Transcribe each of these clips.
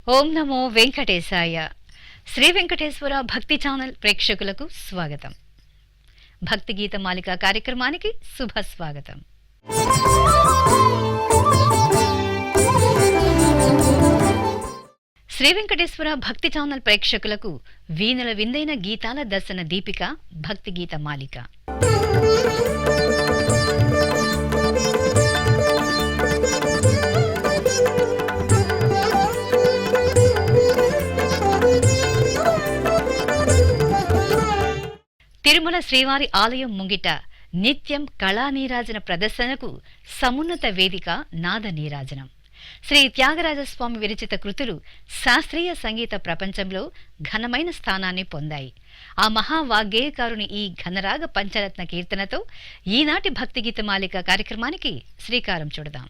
ఓం నమో వెంకటేశాయ. శ్రీ వెంకటేశ్వర భక్తి ఛానల్ ప్రేక్షకులకు స్వాగతం. భక్తి గీత మాలిక కార్యక్రమానికి శుభ స్వాగతం. శ్రీ వెంకటేశ్వర భక్తి ఛానల్ ప్రేక్షకులకు వీణల విందైన గీతాల దర్శన దీపిక భక్తి గీత మాలిక. తిరుమల శ్రీవారి ఆలయం ముంగిట నిత్యం కళా నీరాజన ప్రదర్శనకు సమున్నత వేదిక నాద నీరాజనం. శ్రీ త్యాగరాజస్వామి విరచిత కృతులు శాస్త్రీయ సంగీత ప్రపంచంలో ఘనమైన స్థానాన్ని పొందాయి. ఆ మహావాగ్గేయకారుని ఈ ఘనరాగ పంచరత్న కీర్తనతో ఈనాటి భక్తి గీత మాలిక కార్యక్రమానికి శ్రీకారం చుడదాం.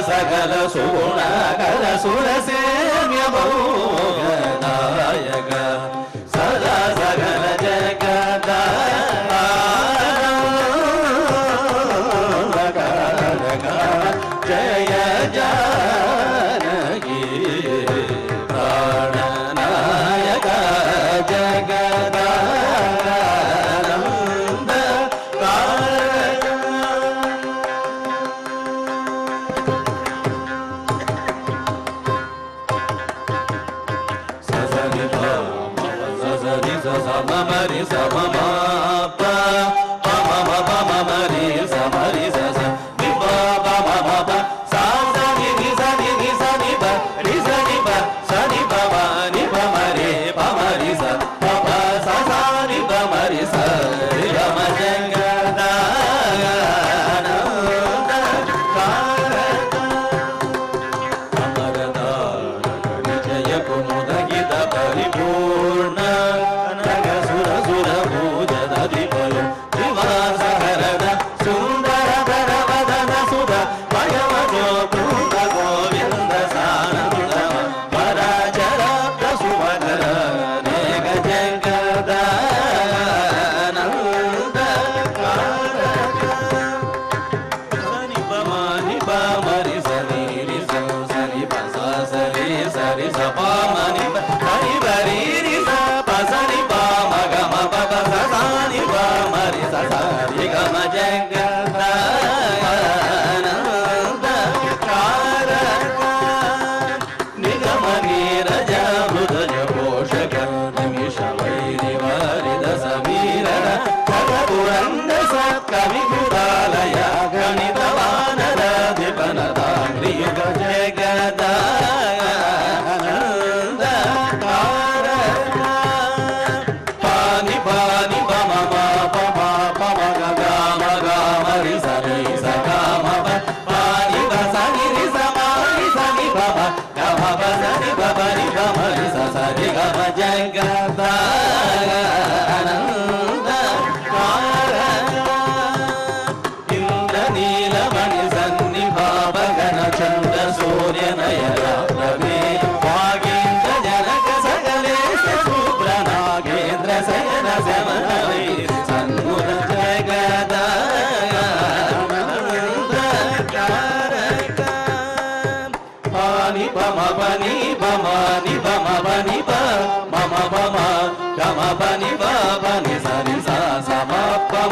సకల సుగుణకర సురసేమ్య భోగదాయక సదా సకల జగదారక జయ జానకి ప్రాణనాయక జగదా సజని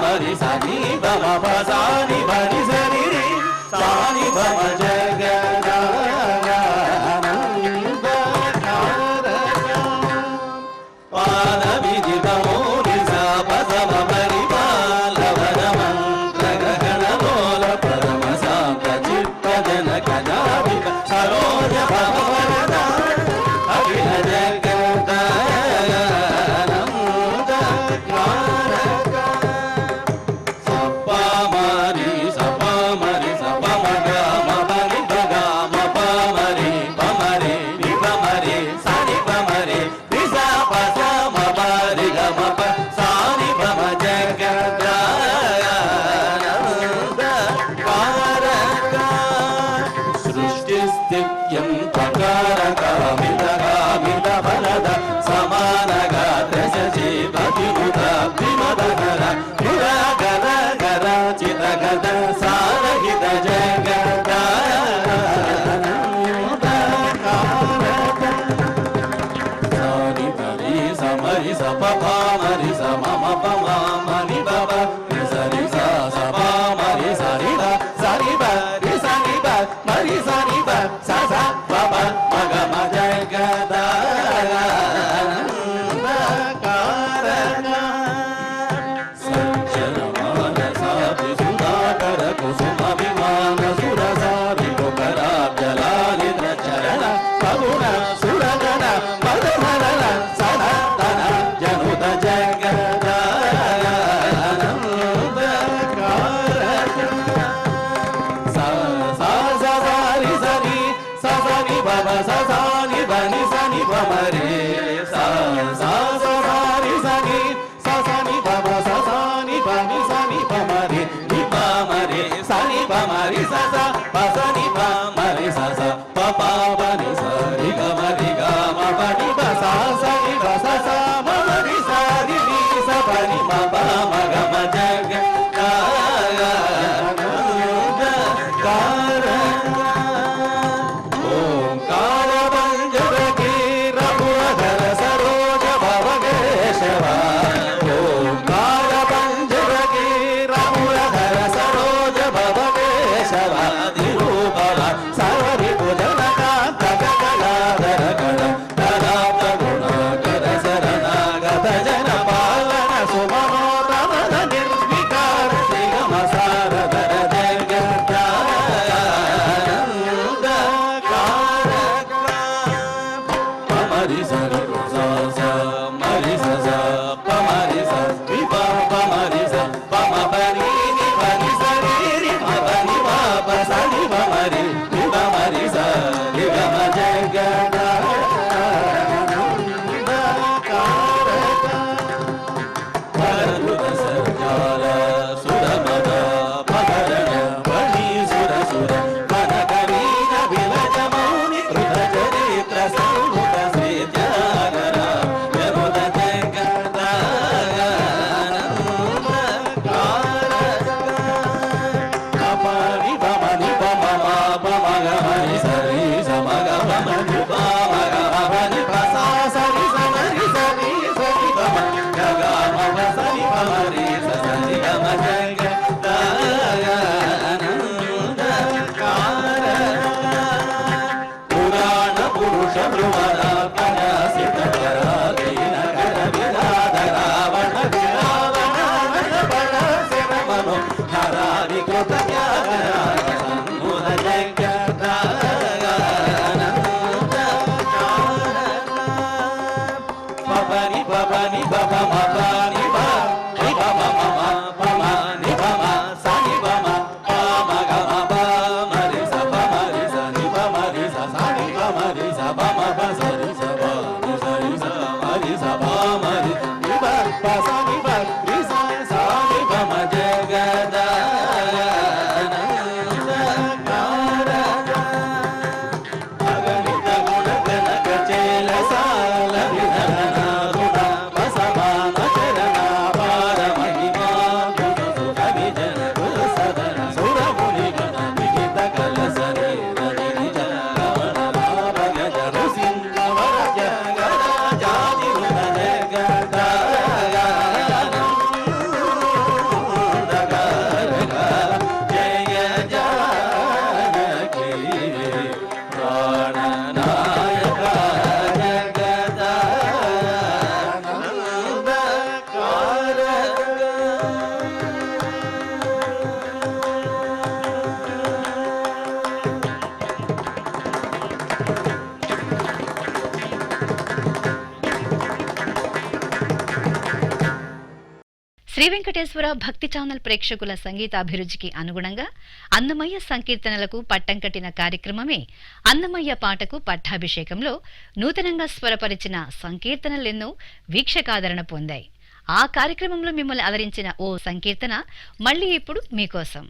మరి సని బమ పసాని బని సని రి సాని బమ జగదానంద పాద విదితమో నిజ పదమ పరిపాలవన మంత్ర గగన లోల పరమ శాంత చిత్త జన కజావిక సరోజ భవవరద అఖిల జగదానంద తారక సప్ప మరి సప్ప మరి సప్ప మగ మమ శ్రీ వెంకటేశ్వర భక్తి ఛానల్ ప్రేక్షకుల సంగీతాభిరుచికి అనుగుణంగా అన్నమయ్య సంకీర్తనలకు పట్టం కట్టిన కార్యక్రమమే అన్నమయ్య పాటకు పట్టాభిషేకంలో నూతనంగా స్వరపరిచిన సంకీర్తనలెన్నో వీక్షకాదరణ పొందాయి. ఆ కార్యక్రమంలో మిమ్మల్ని అలరించిన ఓ సంకీర్తన మళ్ళీ ఇప్పుడు మీకోసం.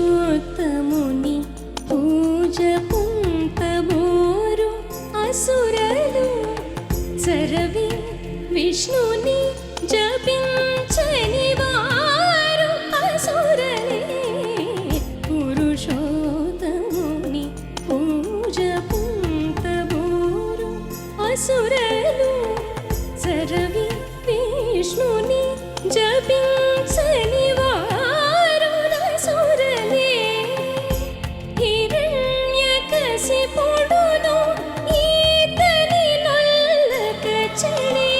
పురుషోత్తముని పూజ పుంతమోరు అసురలు సరవి విష్ణుని జపించని వారు అసురలే. పురుషోత్తముని పూజ పుంతమోరు అసురలు సరవి విష్ణుని జపించని వారు అసురలే. హిరణ్యకశిపుడును ఈతని నొల్లక చెడి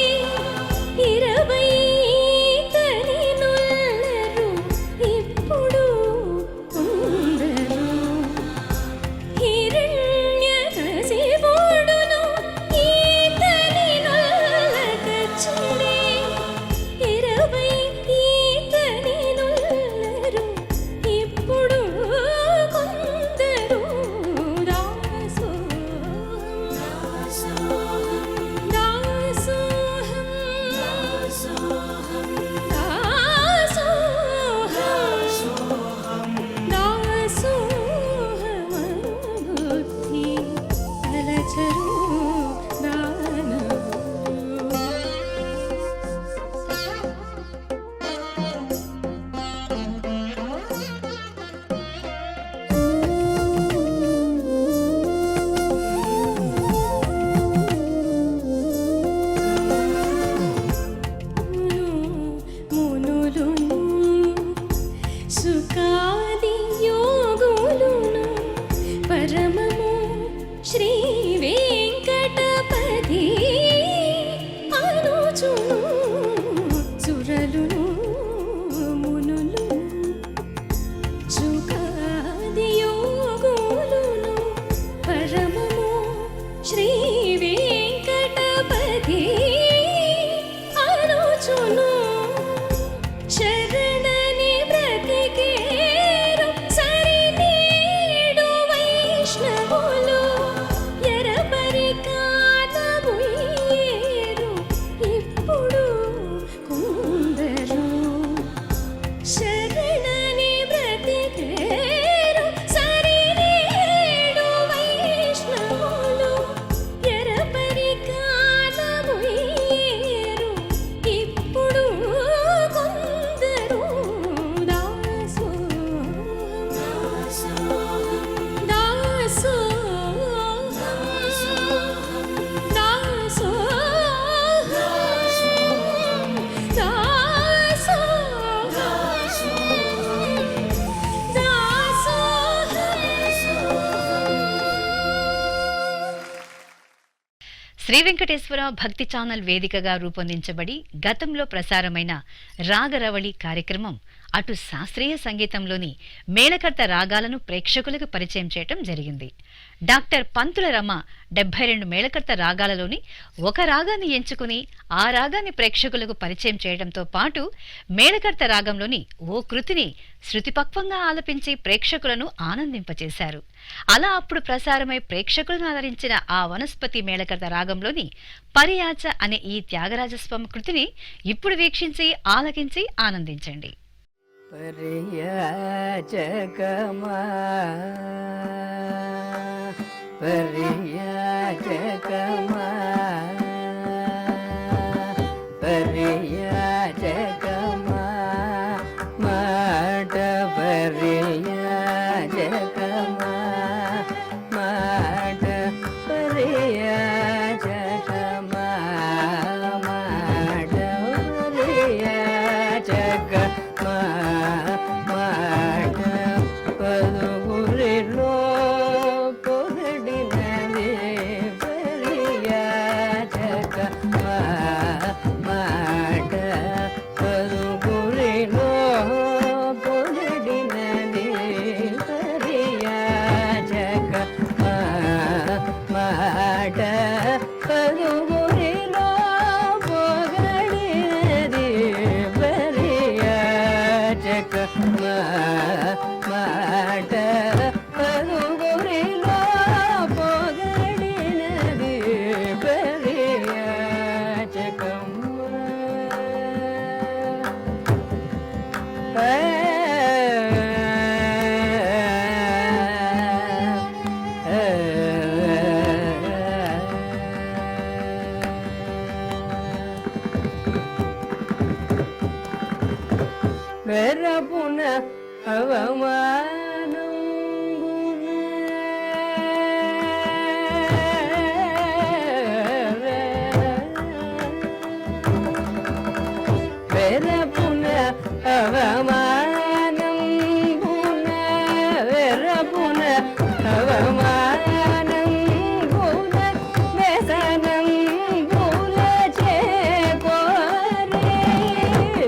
శ్రీ వెంకటేశ్వర భక్తి ఛానల్ వేదికగా రూపొందించబడి గతంలో ప్రసారమైన రాగరవళి కార్యక్రమం అటు శాస్త్రీయ సంగీతంలోని మేళకర్త రాగాలను ప్రేక్షకులకు పరిచయం చేయటం జరిగింది. డాక్టర్ పంతుల రమ 72 మేళకర్త రాగాలలోని ఒక రాగాన్ని ఎంచుకుని ఆ రాగాన్ని ప్రేక్షకులకు పరిచయం చేయడంతో పాటు మేళకర్త రాగంలోని ఓ కృతిని శృతిపక్వంగా ఆలపించి ప్రేక్షకులను ఆనందింపచేశారు. అలా అప్పుడు ప్రసారమై ప్రేక్షకులను ఆదరించిన ఆ వనస్పతి మేళకర్త రాగంలోని పరియాచ అనే ఈ త్యాగరాజస్వామి కృతిని ఇప్పుడు వీక్షించి ఆలకించి ఆనందించండి. పరియాచకమా పరియాచకమా పరియాచకమా మాట పరియాచకమా మాట పరియాచకమా మాట పరియాచకమా మాట పలుగురిలో పొగడినది పరియాచకమా మాట పలుగురిలో పొగడినది పరియాచకమా మాట పలుగురిలో పొగడినది పరియాచకమా మాట పలుగురిలో పొగడినది వెరపున అవమానం వెరపున అవమానం పున వెరపున అవమానం పున వ్యసనం పుల చేకోరే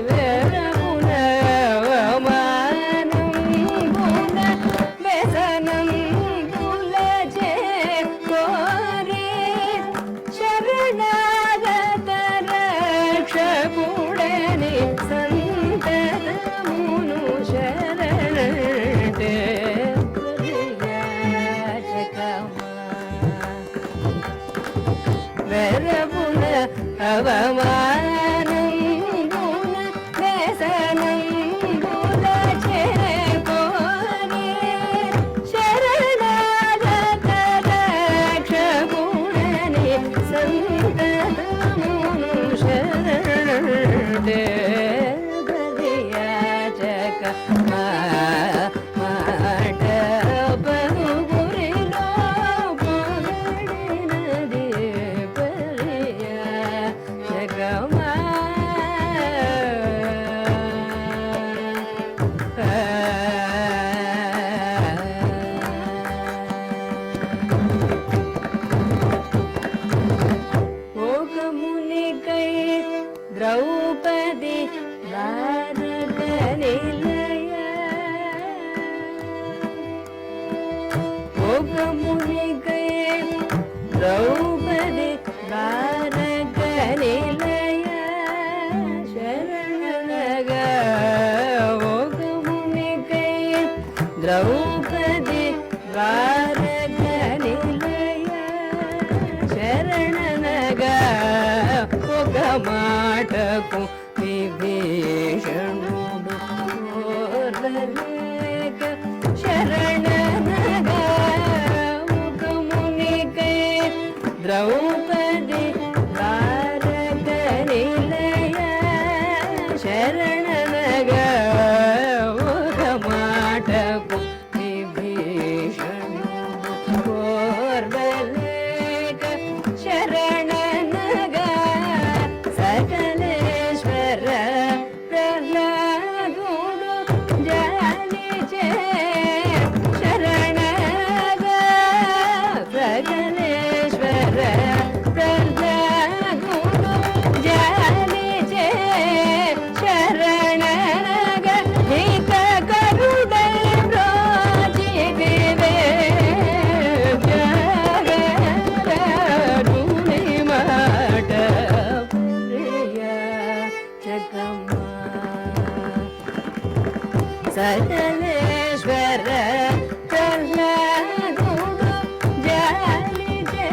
వెరపున అవమానం పున వ్యసనం పుల చేకోరే శరణాగత రక్షకుడని సంతతమును శరణటే పరియాచకమా వెరపున అవమానం పున వ్యసనం పుల చేకోరే శరణాగత రక్షకుడని సంతతమును శరణటే పరియాచకమా మాట పలుగురిలో పొగడినది పరియాచకమా ఒక మునికై ద్రౌపది భారత నిలయ ఒక మునికై ద్రౌపది భారత నిలయ శరణగా ఒక మునికై ద్రౌపది భారత నిలయ శరణనగా ఒక మాటకు విభీషణుడు ఓర్వలేక శరణనగా ఒక మునికై ద్రౌపది భారత నిలయ శరణనగా ఒక మాటకు ಸಕಲೇಶ್ವರ ಕಲ್ಲಗುಡು ಜಾಲಿದೆ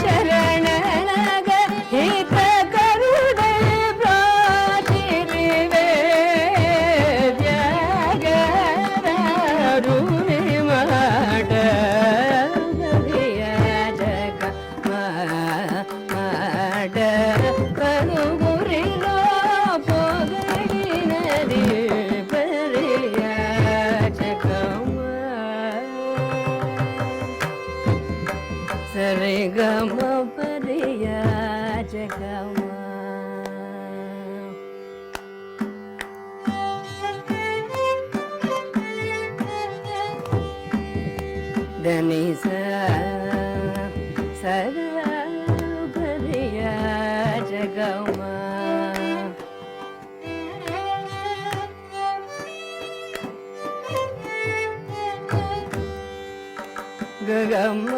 ಶರಣನಗ ಹಿತ ಕರುಣೆ ಪ್ರಾಚಿರಿವೆ ತ್ಯಾಗರುಣಿ ಮಾಡ ಬರಿಯ ಜಗ ಮಾಡ ಕರುಗುರಿಲೋ ಪೊಗಡಿನದಿ ಬರಿಯ ಜಗಮ ಸರಿಗಮ ಬರಿಯ ಜಗಮ ಧನಿ ಸರ ಬರಿಯ ಜಗಮ ಗಗಮ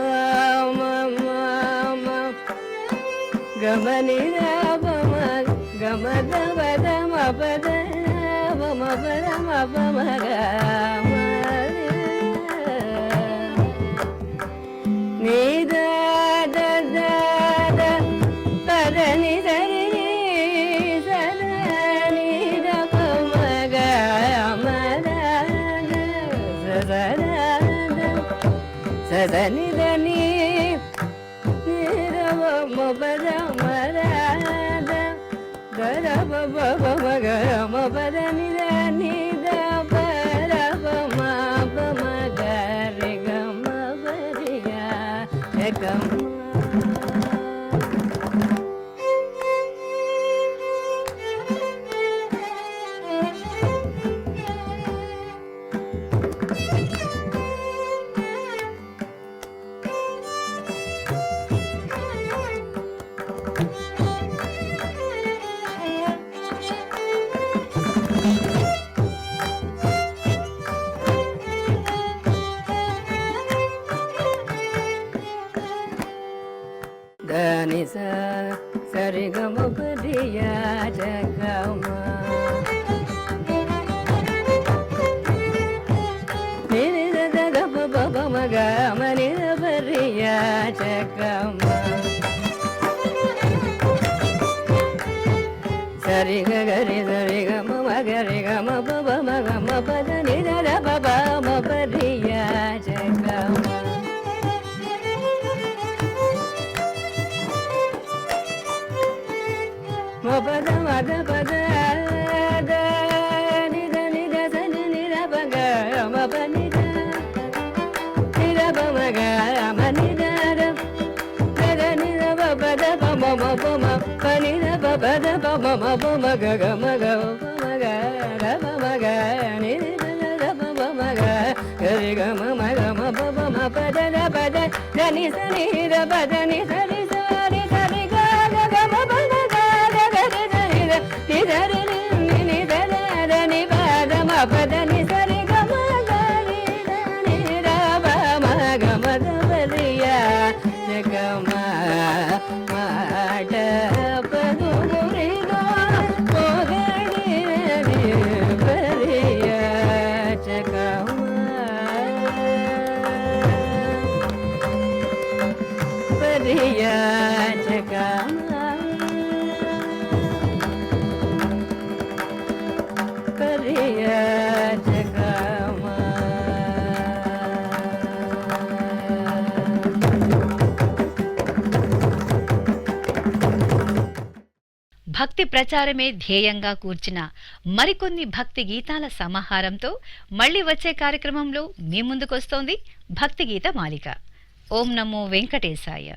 ಗಮನಿ ಗಮದ ಪದ ಮಪದ ಮಪದ ಮಪ ಮಗ ನಿದ ಪದ ನಿಧರಿ ಸದ ನಿದ ಮಗ ಮದ ಸದ ನಿದ ನೀ ಮಪದ ಮರದ ಗರ ಬಬ ಮಗ ಮಪದ ನಿದ ನಿದ ಪರ ಮಪ ಮಗ ರೆ ಗಮ ಬರಿಯ ಗಮ ಧನಿ ಸರಿಗಮ ಬರಿಯ ಜಗಮ ನಿದ ದ ಬಬ ಮಗ ಮನಿದ ಬರಿಯ ಜಗಮ ಸರಿ ಗರಿ ಸರಿ ಗಮ ಮಗರಿ ಗಮ ಬಬ ಮಗ ಮಪದ ನಿದ ಬಬ ಮಬರಿಯ ಜಗಮ ಮಪದ ಮದ ಪದ ನಿದ ನಿದ ಸನಿ ನಿದ ಪಗ ಮಪ ನಿದ ನಿದ ಪಮಗ ಮನಿದ ನಿದ ಪದ ಪಮ ಪಮ ಪನಿದ ಪದ ಪಮ ಪಮಗ ಗಮಗ ಪಮಗ ಗಮಗ ನಿದ ಪಮಗ ಗರಿ ಗಮ ಮಗ ಮಪ ಪದ ಪದ ಧನಿ ಸನಿ ದ ಪದ ನಿ ಸರಿ ಸರಿ ಸರಿ ಗಮ ಪದ ನಿಧರಿ ನಿ ಧರ ನಿ ಪದ ಮಪದ ನಿ ಸರಿ ಗಮ ಗರಿ ನಿ ರ ಪ ಮ ಗಮದ ಬರಿಯ ಜಗಮ ಮಾಡ ಪದು ಗುರಿದೋ ಪೊಗಡಿ ಬರಿಯ ಜಗಮ ಬರಿಯ ಜಗಮ ಬರಿಯ ಜಗಮ భక్తి ప్రచారమే ధ్యేయంగా కూర్చిన మరికొన్ని భక్తి గీతాల సమాహారంతో మళ్ళీ వచ్చే కార్యక్రమంలో మీ ముందుకొస్తోంది భక్తి గీత మాలిక. ఓం నమో వెంకటేశాయ.